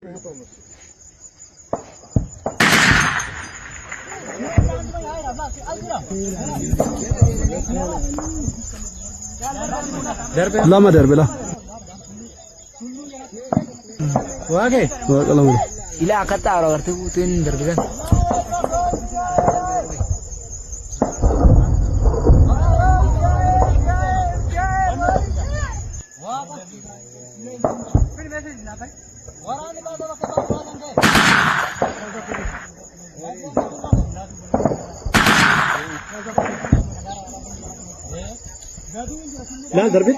lama darbela Wage? lama Ila akata orang ngerti butuhin darbelan. لا دربت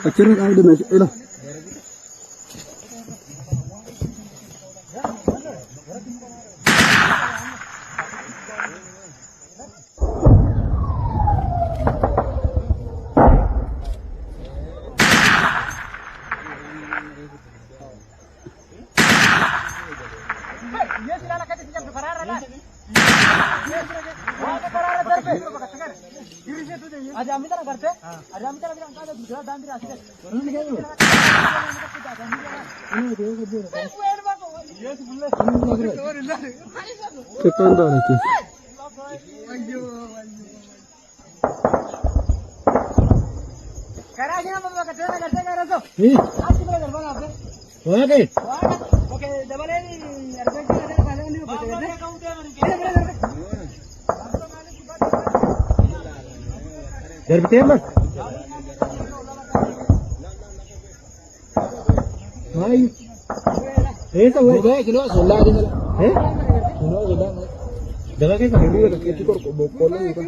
أكثر عودة ماشي إله Ketanda lagi. Darbite mas. Hai. Esa wo. Boga kilo solla de sala. Kilo solla. Daga ke ka hindu ke kor ko bokolo ni ka.